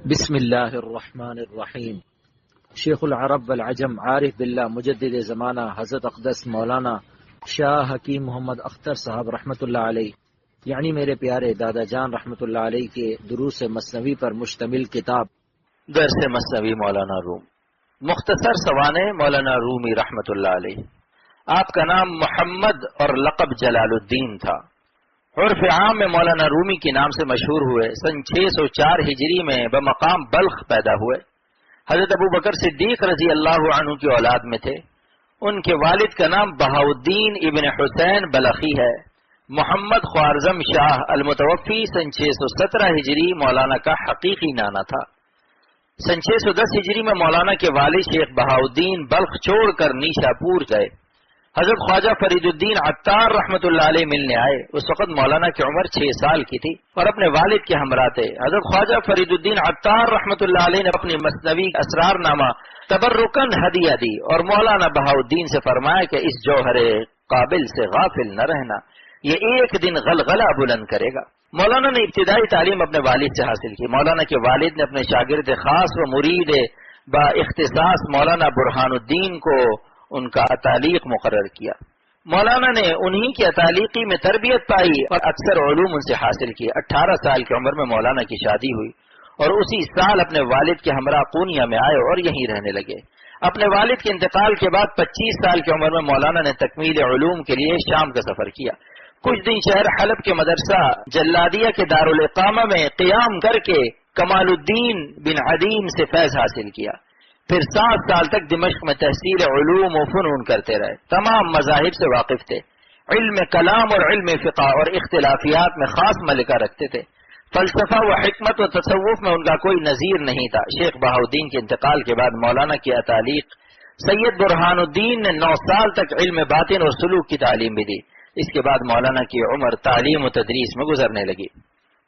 بسم اللہ الرحمن الرحیم۔ شیخ العرب والعجم عارف باللہ مجدد زمانہ حضرت اقدس مولانا شاہ حکیم محمد اختر صاحب رحمۃ اللہ علیہ، یعنی میرے پیارے دادا جان رحمۃ اللہ علیہ کے دروس مثنوی پر مشتمل کتاب درس مثنوی مولانا روم، مختصر سوانح مولانا رومی رحمۃ اللہ علیہ۔ آپ کا نام محمد اور لقب جلال الدین تھا۔ عرف عام میں مولانا رومی کے نام سے مشہور ہوئے۔ سن 604 ہجری میں بمقام بلخ پیدا ہوئے۔ حضرت ابو بکر صدیق رضی اللہ عنہ کی اولاد میں تھے۔ ان کے والد کا نام بہاؤالدین ابن حسین بلخی ہے۔ محمد خوارزم شاہ المتوفی سن 617 ہجری مولانا کا حقیقی نانا تھا۔ سن 610 ہجری میں مولانا کے والد شیخ بہاؤالدین بلخ چھوڑ کر نیشاپور گئے۔ حضرت خواجہ فرید الدین عطار رحمۃ اللہ علیہ ملنے آئے۔ اس وقت مولانا کی عمر 6 سال کی تھی اور اپنے والد کے ہمراہ تھے۔ حضرت خواجہ فرید الدین عطار رحمۃ اللہ علیہ نے اپنی مثنوی اسرار نامہ تبرکن ہدیہ دی اور مولانا بہاؤالدین سے فرمایا کہ اس جوہر قابل سے غافل نہ رہنا، یہ ایک دن غلغلہ بلند کرے گا۔ مولانا نے ابتدائی تعلیم اپنے والد سے حاصل کی۔ مولانا کے والد نے اپنے شاگرد خاص و مرید با اختصاص مولانا برہان الدین کو ان کا اتالیق مقرر کیا۔ مولانا نے انہی کی اتالیقی میں تربیت پائی اور اکثر علوم ان سے حاصل کیے۔ 18 سال کی عمر میں مولانا کی شادی ہوئی اور اسی سال اپنے والد کے ہمراہ پونیا میں آئے اور یہیں رہنے لگے۔ اپنے والد کے انتقال کے بعد 25 سال کی عمر میں مولانا نے تکمیل علوم کے لیے شام کا سفر کیا۔ کچھ دن شہر حلب کے مدرسہ جلادیہ کے دارالاقامہ میں قیام کر کے کمال الدین بن عدیم سے فیض حاصل کیا۔ پھر 7 سال تک دمشق میں تحصیل علوم و فنون کرتے رہے۔ تمام مذاہب سے واقف تھے۔ علم کلام اور علم فقہ اور اختلافیات میں خاص ملکہ رکھتے تھے۔ فلسفہ و حکمت و تصوف میں ان کا کوئی نظیر نہیں تھا۔ شیخ بہاؤالدین کے انتقال کے بعد مولانا کی اتالیق سید برہان الدین نے 9 سال تک علم باطن اور سلوک کی تعلیم بھی دی۔ اس کے بعد مولانا کی عمر تعلیم و تدریس میں گزرنے لگی۔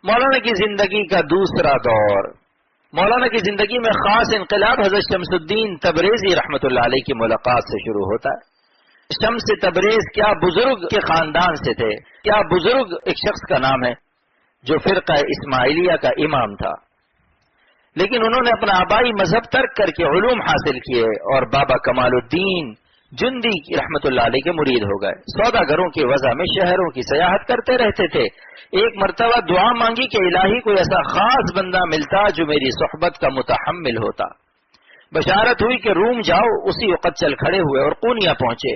مولانا کی زندگی کا دوسرا دور۔ مولانا کی زندگی میں خاص انقلاب حضرت شمس الدین تبریزی رحمۃ اللہ علیہ کی ملاقات سے شروع ہوتا ہے۔ شمس تبریز کیا بزرگ کے خاندان سے تھے، کیا بزرگ ایک شخص کا نام ہے جو فرقہ اسماعیلیہ کا امام تھا، لیکن انہوں نے اپنا آبائی مذہب ترک کر کے علوم حاصل کیے اور بابا کمال الدین جندی رحمۃ اللہ علیہ کے مرید ہو گئے۔ سوداگروں کی وضع میں شہروں کی سیاحت کرتے رہتے تھے۔ ایک مرتبہ دعا مانگی کہ الہی کوئی ایسا خاص بندہ ملتا جو میری صحبت کا متحمل ہوتا۔ بشارت ہوئی کہ روم جاؤ۔ اسی وقت چل کھڑے ہوئے اور پونیا پہنچے۔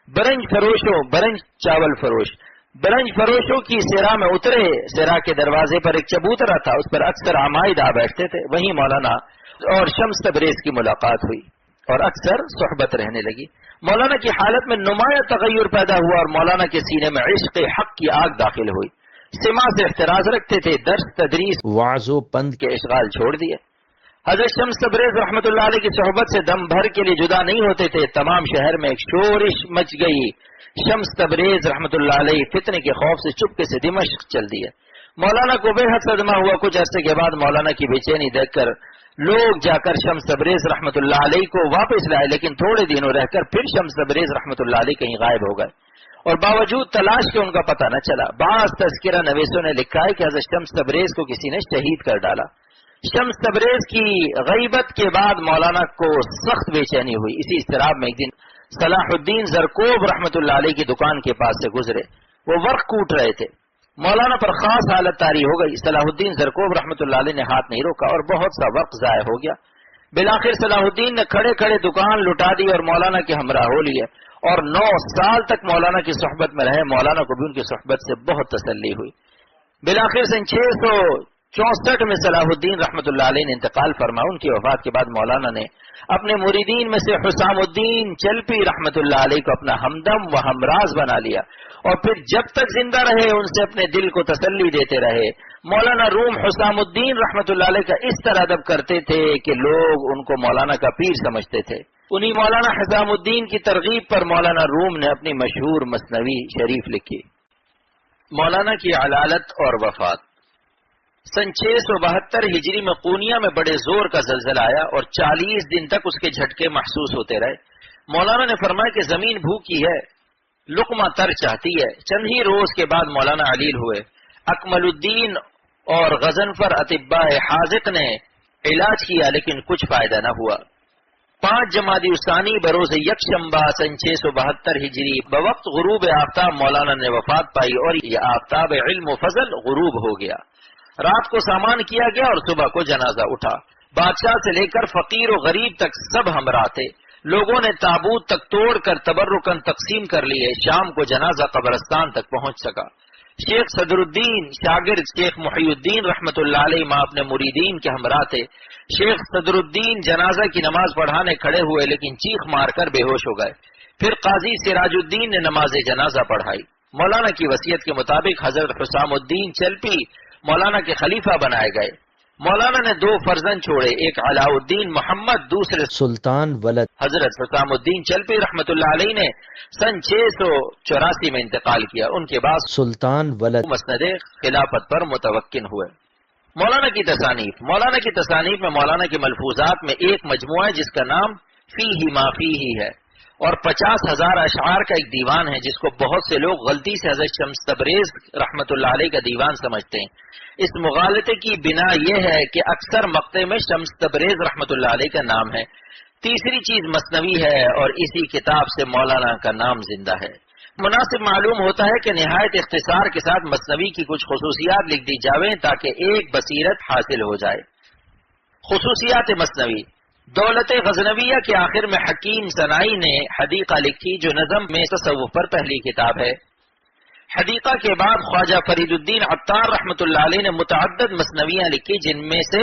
برنج چاول فروش برنج فروشوں کی سیرا میں اترے۔ سیرا کے دروازے پر ایک چبوترا تھا، اس پر اکثر عمائد آ بیٹھتے تھے۔ وہیں مولانا اور شمس تبریز کی ملاقات ہوئی اور اکثر صحبت رہنے لگی۔ مولانا کی حالت میں نمایاں تغیر پیدا ہوا اور مولانا کے سینے میں عشق حق کی آگ داخل ہوئی۔ سما سے احتراز رکھتے تھے، درس تدریس وعظ و پند کے اشغال چھوڑ دیے۔ حضرت شمس تبریز رحمۃ اللہ علیہ کی صحبت سے دم بھر کے لیے جدا نہیں ہوتے تھے۔ تمام شہر میں ایک شورش مچ گئی۔ شمس تبریز رحمۃ اللہ علیہ فتنے کے خوف سے چپکے سے دمشق چل دیے۔ مولانا کو بے حد صدمہ ہوا۔ کچھ عرصے کے بعد مولانا کی بے چینی دیکھ کر لوگ جا کر شمس تبریز رحمۃ اللہ علیہ کو واپس لائے، لیکن تھوڑے دنوں رہ کر پھر شمس تبریز رحمۃ اللہ علیہ کہیں غائب ہو گئے اور باوجود تلاش کے ان کا پتہ نہ چلا۔ بعض تذکرہ نویسوں نے لکھا ہے کہ حضرت شمس تبریز کو کسی نے شہید کر ڈالا۔ شمس تبریز کی غیبت کے بعد مولانا کو سخت بے چینی ہوئی۔ اسی اضطراب میں ایک دن صلاح الدین زرکوب رحمۃ اللہ علیہ کی دکان کے پاس سے گزرے۔ وہ ورق کوٹ رہے تھے۔ مولانا پر خاص حالت طاری ہو گئی۔ صلاح الدین زرکوب رحمۃ اللہ علیہ نے ہاتھ نہیں روکا اور بہت سا وقت ضائع ہو گیا۔ بالآخر صلاح الدین نے کھڑے کھڑے دکان لٹا دی اور مولانا کے ہمراہ ہو لیے اور 9 سال تک مولانا کی صحبت میں رہے۔ مولانا کو بھی ان کی صحبت سے بہت تسلی ہوئی۔ بالآخر سن 664 میں صلاح الدین رحمۃ اللہ علیہ نے انتقال فرمایا۔ ان کی وفات کے بعد مولانا نے اپنے مریدین میں سے حسام الدین چلپی رحمۃ اللہ علیہ کو اپنا ہمدم و ہمراز بنا لیا اور پھر جب تک زندہ رہے ان سے اپنے دل کو تسلی دیتے رہے۔ مولانا روم حسام الدین رحمۃ اللہ علیہ کا اس طرح ادب کرتے تھے کہ لوگ ان کو مولانا کا پیر سمجھتے تھے۔ انہی مولانا حسام الدین کی ترغیب پر مولانا روم نے اپنی مشہور مثنوی شریف لکھی۔ مولانا کی علالت اور وفات۔ سن 672 ہجری میں قونیا میں بڑے زور کا زلزلہ آیا اور 40 دن تک اس کے جھٹکے محسوس ہوتے رہے۔ مولانا نے فرمایا کہ زمین بھوکی ہے، لقمہ تر چاہتی ہے۔ چند ہی روز کے بعد مولانا علیل ہوئے۔ اکمل الدین اور غضنفر اطباء حاذق نے علاج کیا لیکن کچھ فائدہ نہ ہوا۔ 5 جمادی الثانی بروز یکشنبہ سن 672 ہجری بوقت غروب آفتاب مولانا نے وفات پائی اور یہ آفتاب علم و فضل غروب ہو گیا۔ رات کو سامان کیا گیا اور صبح کو جنازہ اٹھا۔ بادشاہ سے لے کر فقیر و غریب تک سب ہمراہ تھے۔ لوگوں نے تابوت تک توڑ کر تبرکن تقسیم کر لیے۔ شام کو جنازہ قبرستان تک پہنچ سکا۔ شیخ صدر الدین شاگرد شیخ محی الدین رحمت اللہ علیہ ماں اپنے مریدین کے ہمراہ تھے۔ شیخ صدر الدین جنازہ کی نماز پڑھانے کھڑے ہوئے لیکن چیخ مار کر بے ہوش ہو گئے۔ پھر قاضی سراج الدین نے نماز جنازہ پڑھائی۔ مولانا کی وصیت کے مطابق حضرت حسام الدین چلپی مولانا کے خلیفہ بنائے گئے۔ مولانا نے 2 فرزند چھوڑے، ایک علاء الدین محمد، دوسرے سلطان ولد۔ حضرت حسام الدین چلپی رحمت اللہ علیہ نے سن 684 میں انتقال کیا۔ ان کے بعد سلطان ولد مسند خلافت پر متوکل ہوئے۔ مولانا کی تصانیف میں مولانا کے ملفوظات میں ایک مجموعہ ہے جس کا نام فیہ ما فیہ ہے، اور 50,000 اشعار کا ایک دیوان ہے جس کو بہت سے لوگ غلطی سے حضرت شمس تبریز رحمت اللہ علیہ کا دیوان سمجھتے ہیں۔ اس مغالطے کی بنا یہ ہے کہ اکثر مقطع میں شمس تبریز رحمت اللہ علیہ کا نام ہے۔ تیسری چیز مثنوی ہے اور اسی کتاب سے مولانا کا نام زندہ ہے۔ مناسب معلوم ہوتا ہے کہ نہایت اختصار کے ساتھ مثنوی کی کچھ خصوصیات لکھ دی جاویں تاکہ ایک بصیرت حاصل ہو جائے۔ خصوصیات مثنوی: دولت غزنویہ کے آخر میں حکیم سنائی نے حدیقہ لکھی جو نظم میں تصوف پر پہلی کتاب ہے۔ حدیقہ کے بعد خواجہ فرید الدین عطار رحمت اللہ علیہ نے متعدد مثنویاں لکھی جن میں سے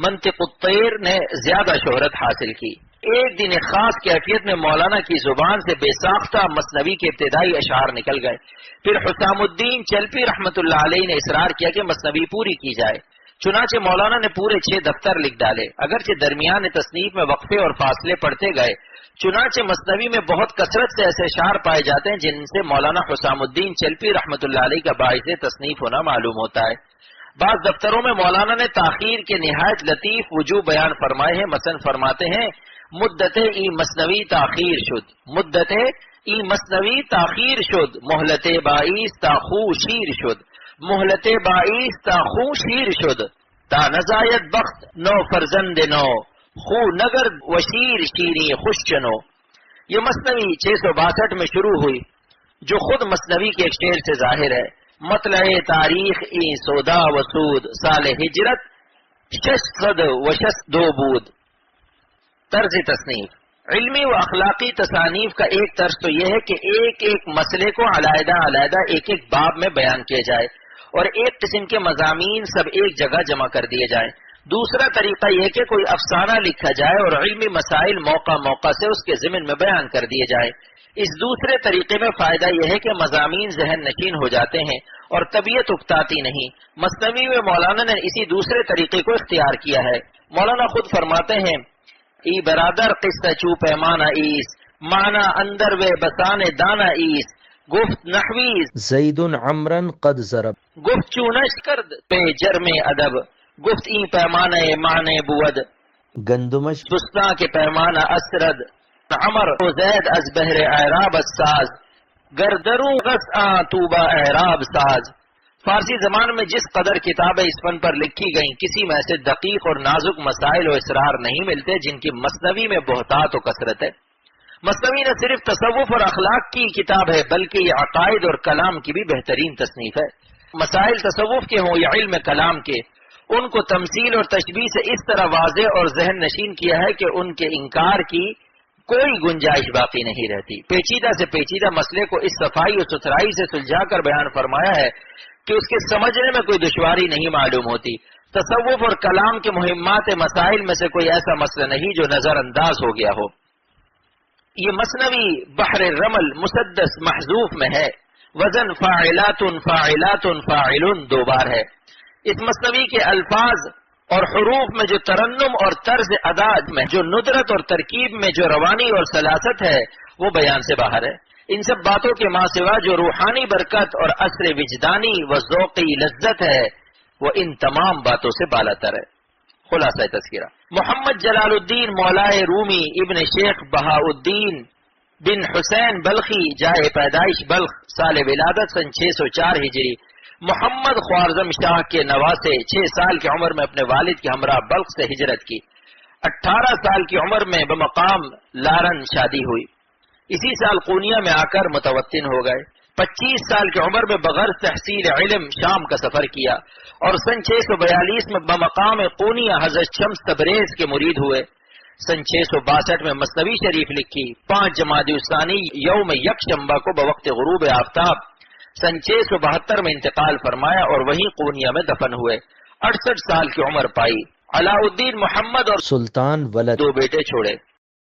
منطق الطیر نے زیادہ شہرت حاصل کی۔ ایک دن ایک خاص کیفیت میں مولانا کی زبان سے بے ساختہ مثنوی کے ابتدائی اشعار نکل گئے۔ پھر حسام الدین چلپی رحمت اللہ علیہ نے اصرار کیا کہ مثنوی پوری کی جائے۔ چنانچہ مولانا نے پورے 6 دفتر لکھ ڈالے، اگرچہ درمیان تصنیف میں وقفے اور فاصلے پڑتے گئے۔ چنانچہ مثنوی میں بہت کثرت سے ایسے اشعار پائے جاتے ہیں جن سے مولانا حسام الدین چلپی رحمت اللہ علیہ کا باعث تصنیف ہونا معلوم ہوتا ہے۔ بعض دفتروں میں مولانا نے تاخیر کے نہایت لطیف وجوہ بیان فرمائے ہیں۔ مثلا فرماتے ہیں مدت ای مثنوی تاخیر شد، مدت ای مثنوی تاخیر شد، مہلت باعث تا خو شیر شد، مہلت باعث تا خو شیر شد، تا نزایت بخت نو فرزند نو، خو نگر و شیر شیری خوش چنو۔ یہ مثنوی 662 میں شروع ہوئی جو خود مثنوی کے ایک شعر سے ظاہر ہے۔ مطلع تاریخ ای سودا و سود، سال ہجرت 662 بود۔ طرز تصنیف: علمی و اخلاقی تصانیف کا ایک طرز تو یہ ہے کہ ایک ایک مسئلے کو علیحدہ علیحدہ ایک ایک باب میں بیان کیا جائے اور ایک قسم کے مضامین سب ایک جگہ جمع کر دیے جائیں۔ دوسرا طریقہ یہ کہ کوئی افسانہ لکھا جائے اور علمی مسائل موقع موقع سے اس کے ضمن میں بیان کر دیے جائیں۔ اس دوسرے طریقے میں فائدہ یہ ہے کہ مضامین ذہن نشین ہو جاتے ہیں اور طبیعت اکتاتی نہیں۔ مثنوی میں مولانا نے اسی دوسرے طریقے کو اختیار کیا ہے۔ مولانا خود فرماتے ہیں ای برادر قصہ چو پیمانہ ایس، معنی اندر و بسان دانہ ایس، گفت نحویز زید عمرن قد ضرب، گفت چونش کرد پہ جرم ادب، گفت این پیمانہ معنی بود، گندمش بستان کے پیمانہ اسرد، عمر و زید از بحر اعراب الساز، گردروں غس آن توبہ اعراب ساز۔ فارسی زبان میں جس قدر کتابیں اس فن پر لکھی گئیں کسی میں ایسے دقیق اور نازک مسائل و اسرار نہیں ملتے جن کی مثنوی میں بہتات و کثرت ہے۔ مثنوی نہ صرف تصوف اور اخلاق کی کتاب ہے بلکہ یہ عقائد اور کلام کی بھی بہترین تصنیف ہے۔ مسائل تصوف کے ہوں یا علم کلام کے، ان کو تمثیل اور تشبیہ سے اس طرح واضح اور ذہن نشین کیا ہے کہ ان کے انکار کی کوئی گنجائش باقی نہیں رہتی۔ پیچیدہ سے پیچیدہ مسئلے کو اس صفائی اور ستھرائی سے سلجھا کر بیان فرمایا ہے کہ اس کے سمجھنے میں کوئی دشواری نہیں معلوم ہوتی۔ تصوف اور کلام کے مہمات مسائل میں سے کوئی ایسا مسئلہ نہیں جو نظر انداز ہو گیا ہو۔ یہ مثنوی بحر الرمل مسدس محذوف میں ہے، وزن فاعلات فاعلات فاعلون 2 بار ہے۔ اس مثنوی کے الفاظ اور حروف میں جو ترنم اور طرز ادا میں جو ندرت اور ترکیب میں جو روانی اور سلاست ہے وہ بیان سے باہر ہے۔ ان سب باتوں کے ماں سوا جو روحانی برکت اور اثر وجدانی و ذوقی لذت ہے وہ ان تمام باتوں سے بالا تر ہے۔ خلاصہ تذکرہ: محمد جلال الدین مولائے رومی ابن شیخ بہاء الدین بن حسین بلخی، جائے پیدائش بلخ، سال ولادت سن 604 ہجری، محمد خوارزم شاہ کے نواسے 6 سال کی عمر میں اپنے والد کے ہمراہ بلخ سے ہجرت کی. 18 سال کی عمر میں بمقام لارن شادی ہوئی. اسی سال قونیہ میں آ کر متوطن ہو گئے. 25 سال کی عمر میں بغیر تحصیل علم شام کا سفر کیا اور سن 642 میں بمقام قونیہ حضرت شمس تبریز کے مرید ہوئے. سن 662 میں مثنوی شریف لکھی. 5 جمادی الثانی یوم یکشنبہ کو بوقت غروب آفتاب سن 672 میں انتقال فرمایا اور وہیں قونیہ میں دفن ہوئے. 68 سال کی عمر پائی. علاء الدین محمد اور سلطان ولد 2 بیٹے چھوڑے.